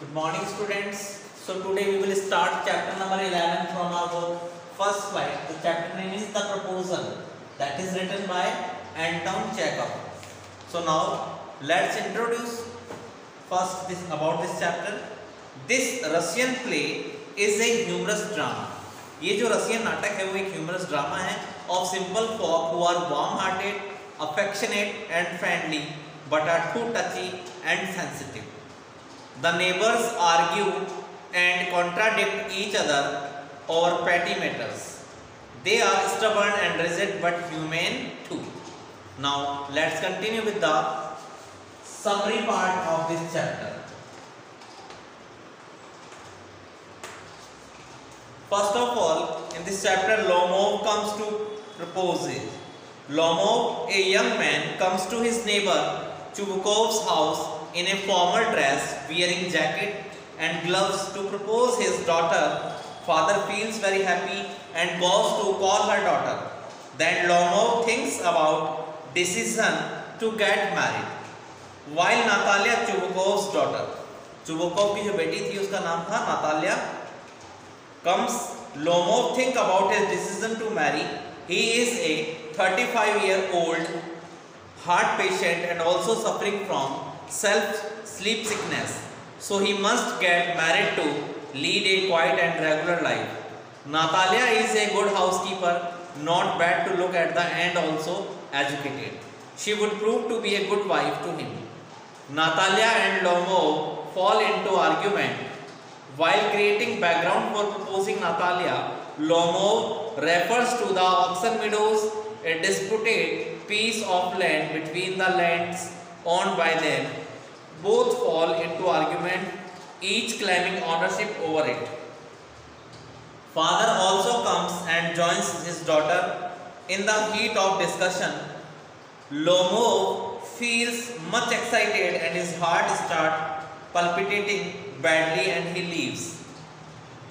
Good morning, students. So today we will start chapter number 11 from our first slide. The chapter name is The Proposal, that is written by Anton Chekhov. So now let's introduce first about this chapter. This Russian play is a humorous drama. ये जो Russian नाटक है वो एक humerus drama है of simple folk who are warm-hearted, affectionate and friendly, but are too touchy and sensitive. The neighbors argue and contradict each other over petty matters. They are stubborn and rigid but humane too. Now let's continue with the summary part of this chapter. First of all, in this chapter, Lomov comes to propose. Lomov, a young man, comes to his neighbor Chubukov's house in a formal dress, wearing jacket and gloves to propose his daughter. Father feels very happy and goes to call her daughter. Then Lomov thinks about decision to get married. While Natalia, Chubukov's daughter, Chubukov की जो बेटी थी उसका नाम था Natalia, comes, Lomov think about his decision to marry. He is a 35-year-old heart patient and also suffering from sleep sickness. So he must get married to lead a quiet and regular life. Natalia is a good housekeeper, not bad to look at the and also educated. She would prove to be a good wife to him. Natalia and Lomov fall into argument. While creating background for proposing Natalia, Lomov refers to the auction meadows, a disputed piece of land between the lands owned by them. Both fall into argument, each claiming ownership over it. Father also comes and joins his daughter in the heat of discussion. Lomov feels much excited and his heart starts palpitating badly and he leaves.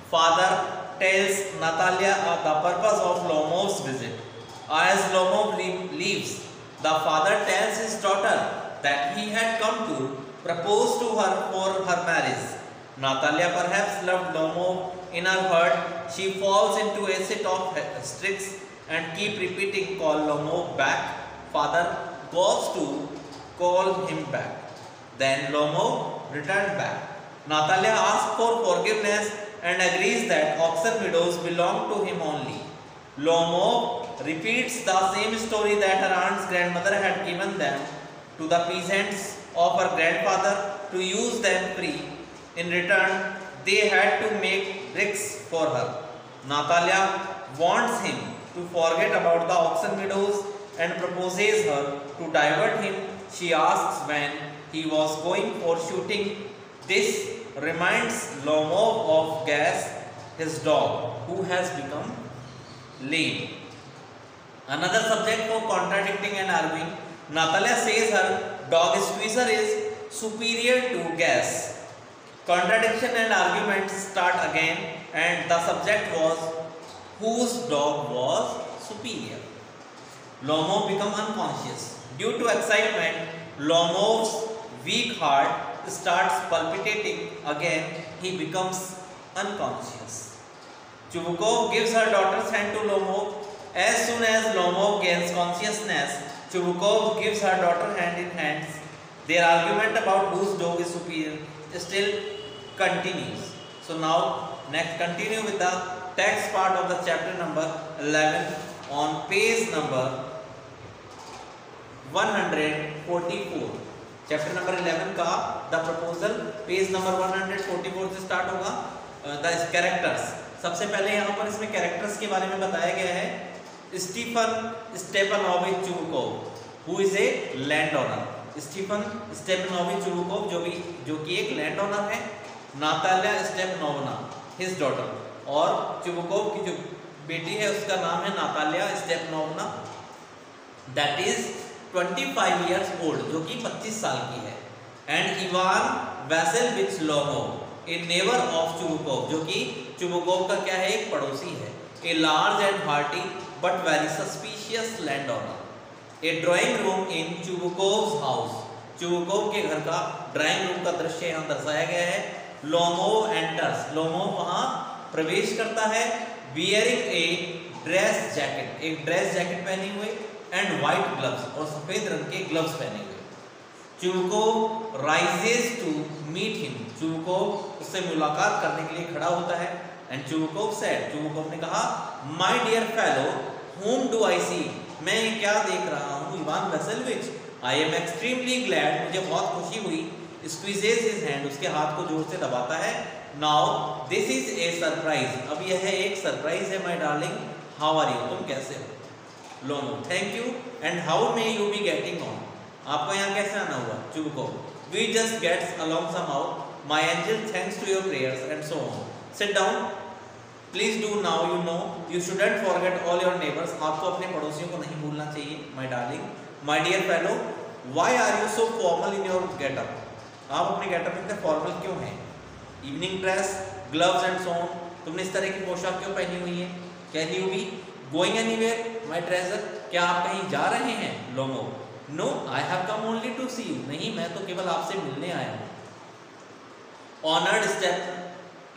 Father tells Natalia the purpose of Lomov's visit. As Lomov leaves, the father tells his daughter that he had come to propose to her for her marriage. Natalia perhaps loved Lomov in her heart. She falls into a set of tricks and keep repeating, call Lomov back. Father goes to call him back. Then Lomov returned back. Natalia asks for forgiveness and agrees that auction meadows belong to him only. Lomov repeats the same story that her aunt's grandmother had given them to the peasants of her grandfather to use them free. In return, they had to make bricks for her. Natalia wants him to forget about the auction meadows and proposes her to divert him. She asks when he was going for shooting. This reminds Lomov of Gas, his dog, who has become lame. Another subject for contradicting and arguing. Natalia says her dog Squeezer is superior to Gas. Contradiction and argument start again, and the subject was whose dog was superior. Lomov becomes unconscious. Due to excitement, Lomov's weak heart starts palpitating again. He becomes unconscious. Chubukov gives her daughter's hand to Lomov. As soon as Lomov gains consciousness, Chubukov gives her daughter hand in hands. Their argument about whose dog is superior still continues. So now, next continue with the text part of the chapter number 11 on page number 144. Chapter number 11 का the proposal page number 144 से start होगा. The characters, सबसे पहले यहाँ पर इसमें characters के बारे में बताया गया है. Stepanovich Chubukov, who is a land owner. Stepanovich Chubukov जो कि एक लैंड ओनर है. नातालिया स्टेपनोवना, हिज डॉटर, और चुबुकोव की जो बेटी है उसका नाम है Natalia Stepanovna, that is 25 years old, जो कि 25 साल की है. And Ivan Vassilevitch Lomov, a neighbour of Chubukov, जो कि चुबुकोव का क्या है, एक पड़ोसी है. A large and hearty but very suspicious land owner. A drawing room in Chubukov's house, Chubukov के घर का ड्राइंग रूम का दृश्य यहाँ दर्शाया गया है. लोमोव एंटर्स, लोमोव वहां प्रवेश करता है, वियरिंग ए ड्रेस जैकेट, एक ड्रेस जैकेट पहने हुए, एंड व्हाइट ग्लव्स, और सफेद रंग के ग्लव्स पहने हुए। चुवकोव राइजेस टू मीट हिम, चुवकोव उससे मुलाकात करने के लिए खड़ा होता है। एंड चुवकोव सेड, चुवकोव ने कहा, my dear fellow whom do I see, मैं क्या देख रहा हूँ, Ivan Vassilevitch. I am extremely glad, मुझे बहुत खुशी हुई। स्क्वीजेज हिज हैंड, उसके हाथ को जोर से दबाता है। Now this is a surprise, अब यह एक सरप्राइज है। My darling how are you, तुम कैसे हो। Lomov thank you, and how may you be getting on, आपको यहाँ कैसे आना हुआ। Chubukov we just gets along somehow, my angel thanks to your prayers and so on. Sit down please do, now you know you shouldn't forget all your neighbours, आपको अपने पड़ोसियों को नहीं भूलना चाहिए। My darling my dear fellow why are you so formal in your getup, आप अपने getup में इतने फॉर्मल क्यों हैं। Evening dress, gloves and so on, तुमने इस तरह की पोशाक क्यों पहनी हुई है। Can you be going anywhere my treasure, क्या आप कहीं जा रहे हैं। Lomov no I have come only to see you, नहीं मैं तो केवल आपसे मिलने आया हूँ। ऑनर्ड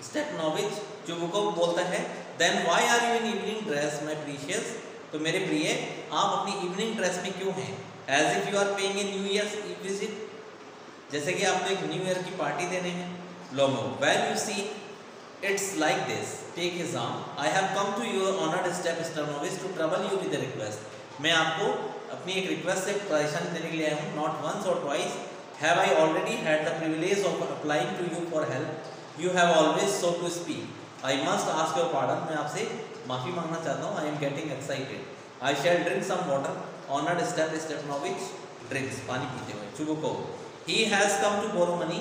स्टेपनोविच, चुवकोव बोलता है, then why are you in evening dress my precious, तो मेरे प्रिय आप अपनी इवनिंग ड्रेस में क्यों हैं। As if you are paying a new year's visit, जैसे कि आपको एक न्यू ईयर की पार्टी देने हैं। Lomov well you see it's like this, take his arm, I have come to your honoured Stepanovich to trouble you with a request, मैं आपको अपनी एक रिक्वेस्ट से परेशानी देने के लिए आया हूँ। Not once or twice have I already had the privilege of applying to you for help, you have always so to speak, I must ask your pardon, मैं आपसे माफ़ी मांगना चाहता हूँ। I am getting excited, I shall drink some water. Honoured Stepanovich drinks, पानी पीते हुए। Chubukov he has come to borrow money,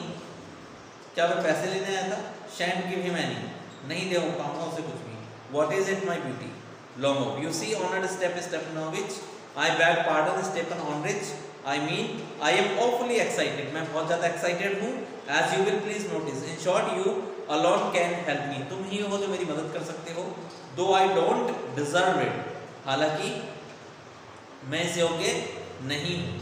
क्या वह पैसे लेने आया था। शैंट गिव हिम एनी, नहीं दे पाऊंगा उसे कुछ भी। What is it my beauty. Lomov you see honoured Stepanovich, I beg pardon Stepan Honouritch, I mean I am awfully excited, मैं बहुत ज़्यादा एक्साइटेड हूँ। As you will please notice, in short you alone can help me, तुम ही हो जो मेरी मदद कर सकते हो। दो आई डोंट डिजर्व इट, हालांकि मैं इस योग्य नहीं हूँ।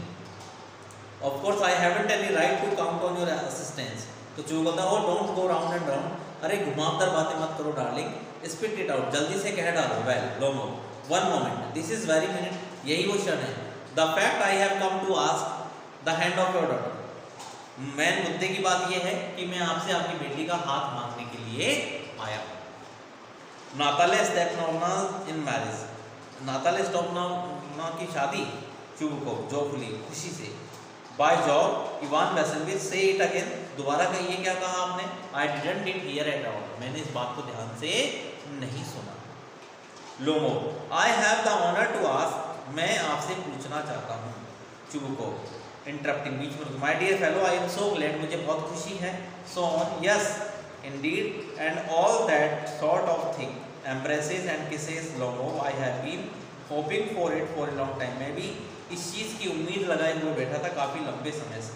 Of course I haven't any right to count on your assistance, तो चुवकोव बोलता है, don't go round and round, अरे घुमावदार बातें मत करो डार्लिंग, स्पिट इट आउट, जल्दी से कह डालो। Well Lomov one moment, this is very minute, यही वो क्षण है। The fact I have come to ask the hand of your daughter, main मुद्दे की बात यह है कि मैं आपसे आपकी बेटी का हाथ मांगने के लिए आया हूँ। Natalia Stepanova in marriage, Natalia Stepanova की शादी। चुवकोव जोफुली, खुशी से। बाय जॉब इवान वैसेल्विच, से इट अगेन, दोबारा कहिए क्या कहा आपने। I didn't did hear at all, मैंने इस बात को ध्यान से नहीं सुना। Lomov I have the honour to ask, मैं आपसे पूछना चाहता हूँ। चुवकोव इंटरप्टिंग, बीच में, my dear fellow I am so glad, मुझे बहुत खुशी है। So on, yes indeed and all that sort of thing, embraces and kisses. Lomov I have been hoping for it for a long time, मैं भी इस चीज़ की उम्मीद लगाए हुए बैठा था काफ़ी लंबे समय से।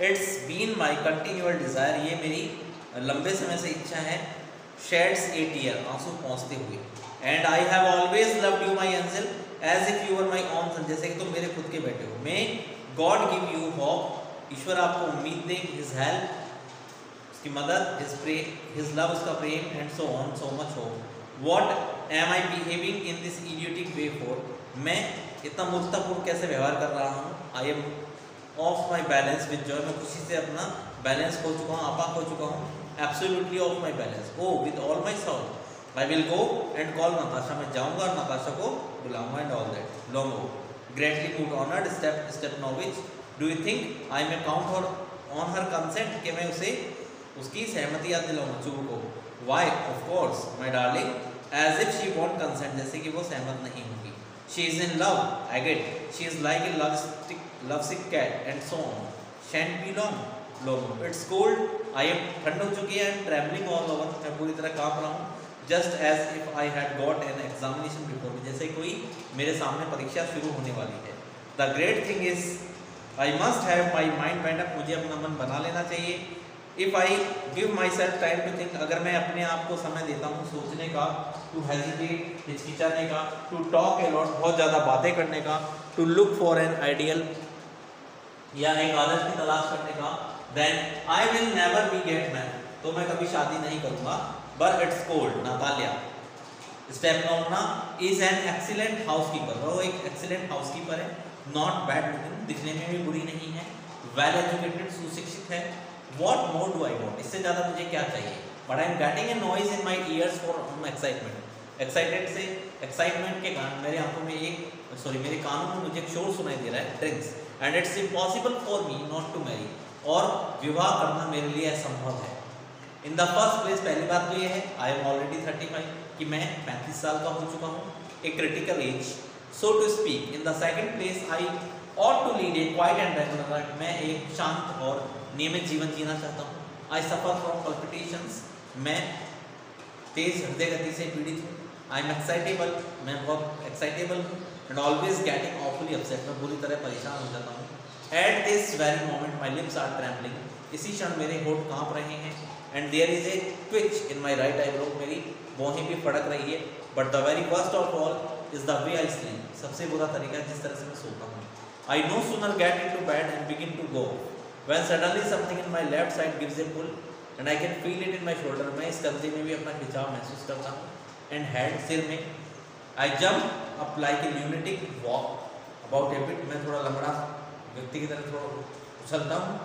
It's been my continual desire, ये मेरी लंबे समय से इच्छा है। शेड्स ए टीयर, आंसू पहुँचते हुए। And I have always loved you my angel as if you were my own son, जैसे कि तुम मेरे खुद के बेटे हो। May God give you hope, ईश्वर आपको उम्मीद दे। हिज हेल्प, उसकी मदद। हिज लव, उसका प्रेम। And so on, so much hope. What am I behaving in this idiotic way for, मैं इतना मूर्खतापूर्ण कैसे व्यवहार कर रहा हूँ। I am off my balance with joy, मैं खुशी से अपना बैलेंस खो चुका हूँ, आपा खो चुका हूँ। Absolutely off my balance, oh with all my soul. I will go and call Natasha, मैं जाऊँगा और नताशा को बुलाऊंगा। And all that. Lomov greatly moved, honoured Stepanovich, do you think I may count on her consent, कि मैं उसे उसकी सहमति याद दिलाऊंगा। Chubukov why of course my darling, as if she won't consent, जैसे कि वो सहमत नहीं होगी। She is in love, I get, she is like a love sick cat and so on. Shan't be long. Lomov it's cold, I am, ठंड हो चुकी है। एंड ट्रैवलिंग ऑल ओवर, मैं पूरी तरह काँप रहा हूँ। Just as if I had got an examination before me, जैसे कोई मेरे सामने परीक्षा शुरू होने वाली है। The great thing is I must have my mind made up, मुझे अपना मन बना लेना चाहिए। If I give myself time to think, अगर मैं अपने आप को समय देता हूँ सोचने का, टू हेजिटेट, हिचकिचाने का, टू टॉक ए लॉट, बहुत ज़्यादा बातें करने का, to look for an ideal, या एक आदर्श की तलाश करने का, then I will never be get married. तो मैं कभी शादी नहीं करूंगा. But it's cold. Natalia. Step नौना is an excellent housekeeper. वो एक excellent housekeeper है. Not bad looking. दिखने में भी बुरी नहीं है. Well educated, सुशिक्षित है. What more do I want? इससे ज़्यादा मुझे क्या चाहिए? But I am getting a noise in my ears for excitement. Excited से excitement के कारण मेरे आंखों में मेरे कानों में मुझे एक शोर सुनाई दे रहा है. Drinks. And it's impossible for me not to marry. और विवाह करना मेरे लिए असंभव है. इन द फर्स्ट प्लेस पहली बात तो ये है आई एम ऑलरेडी 35 कि मैं 35 साल का हो चुका हूँ, a critical age so to speak. In the second place I ought to lead a quiet and regular life. मैं एक शांत और नियमित जीवन जीना चाहता हूँ. I suffer from palpitations. मैं तेज हृदय गति से पीड़ित हूँ. I am excitable. मैं बहुत एक्साइटेबल हूँ. And always getting awfully upset. मैं बुरी तरह परेशान हो जाता हूँ. At this very moment my lips are trembling. इसी क्षण मेरे होठ काँप रहे हैं. And there is a twitch in my right eyebrow. मेरी भौहें भी फड़क रही है. But the very worst of all is the way I sleep. सबसे बुरा तरीका जिस तरह से मैं सोता हूँ. I no sooner get into bed and begin to go when suddenly something in my left side gives a pull and I can feel it in my shoulder. मैं इस कंधे में भी अपना खिंचाव महसूस करता हूँ. एंड हेड सिर में. I jump up like a lunatic walk about A bit. मैं थोड़ा लंगड़ा व्यक्ति की तरह थोड़ा उछलता हूँ.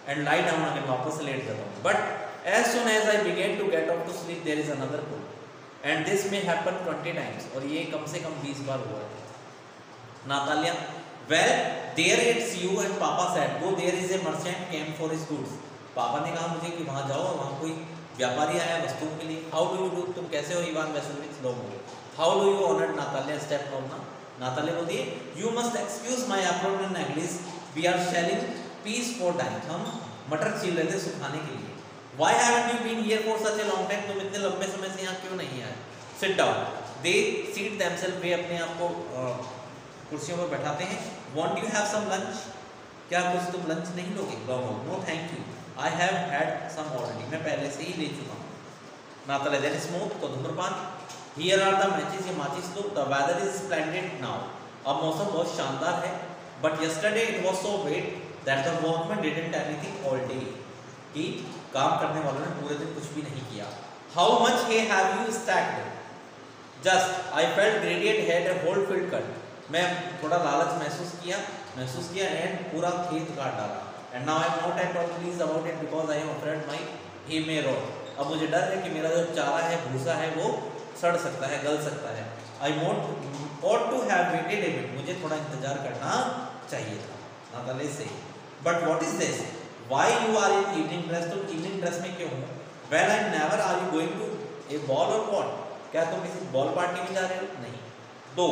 And lie down again. वापस से लेट जाता हूँ. But as soon as I began to get off to sleep there is another pull and this may happen 20 times. और ये कम से कम 20 बार हुआ है. Natalia, well there it's you and Papa said go there is a merchant came for his goods. पापा ने कहा मुझे कि वहाँ जाओ, वहाँ कोई व्यापारी आया वस्तुओं के लिए. How do you do? तुम कैसे हो Ivan Vassilevitch Lomov. How do you honor Natalia? Step नौना. Natalia बोलती है you must excuse my apron and English. We are shelling peas for dyeing. हम मटर छील रहे थे सुखाने के लिए. Why haven't you been here for such a long time? तुम इतने लंबे समय से यहाँ क्यों नहीं आए? Sit down. They seat themselves. वे अपने आप को कुर्सियों पर बैठाते हैं. Want you have some lunch? क्या कुछ तुम लंच नहीं लोगे? No, thank you. I have had some already. मैं पहले से ही ले चुका हूँ. Natalia, then smoke. तो धूम्रपान. Here are the matches. ये माचिस लो. The weather is splendid now. अब मौसम बहुत शानदार है. But yesterday it was so wet that the workmen didn't anything all day. कि काम करने वालों ने पूरे दिन कुछ भी नहीं किया. How much hay have you stacked? Just I felt greedy and had a whole field cut. मैं थोड़ा लालच महसूस किया and पूरा खेत काट डाला. And now I am not at all pleased about it because I am afraid my hay may rot. अब मुझे डर है कि मेरा जो चारा है, भूसा है, वो सड़ सकता है, गल सकता है. I ought to have waited a bit. मुझे थोड़ा इंतजार करना चाहिए था. Natalia से. But what is this? Why you are in evening dress? तुम evening dress में क्यों हो? Well, I never. Are you going to a ball or what? क्या तुम किसी बॉल पार्टी में जा रहे हो? नहीं. दो.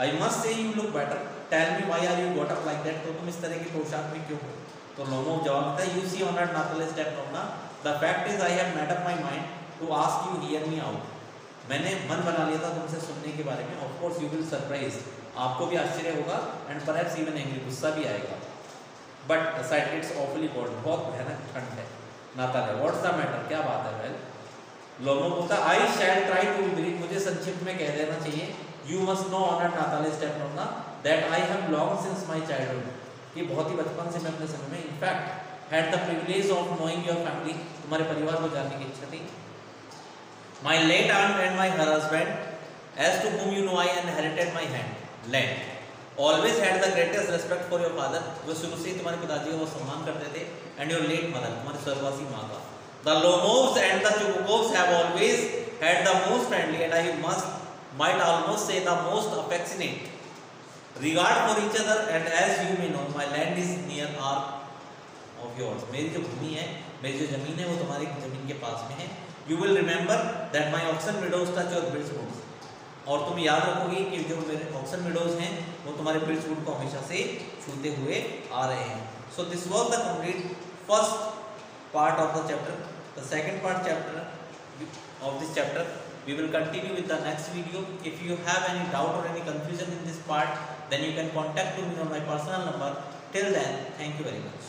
I must say you look better. Tell me why are you got up like that? तो तुम इस तरह की पोशाक में क्यों हो? तो लोमोव जवाब देता है You see honored Natalia step down. The fact is I have made up my mind to ask you hear me out. मैंने मन बना लिया था तुमसे सुनने के बारे में. Of course you will surprise. आपको भी आश्चर्य होगा and perhaps even angry. गुस्सा भी आएगा. But side it's awfully cold. बहुत भयानक ठंड है. Natalia, what's the matter? क्या बात है? वेल लोमो बोलता I shall try to be brief. मुझे संक्षिप्त में कह देना चाहिए. You must know honour Natalia Stepanovna that I have long since my childhood. कि बहुत ही बचपन से मैं अपने समय में in fact had the privilege of knowing your family. तुम्हारे परिवार को जानने की इच्छा थी. My late aunt and my husband as to whom you know I inherited my land. Always had the greatest respect for your father. जो शुरू से ही तुम्हारे पिताजी का वो सम्मान करते थे. And your late mother. तुम्हारी स्वर्गवासी माँ का. The Lomovs and the Chubukovs have always had the most friendly and I might almost say the most affectionate regard for each other. And as you may know, my land is near our of yours. मेरी जो भूमि है, मेरी जो जमीन है, वो तुम्हारी जमीन के पास में है. You will remember that my oxen meadows touch your birchwoods. और तुम याद रखोगे कि जो मेरे ऑक्सन मिडोज हैं वो तुम्हारे बिर्चवुड को हमेशा से छूते हुए आ रहे हैं. So this was the complete first part of the chapter. The second part chapter of this chapter we will continue with the next video. If you have any doubt or any confusion in this part then you can contact me on my personal number. Till then, thank you very much.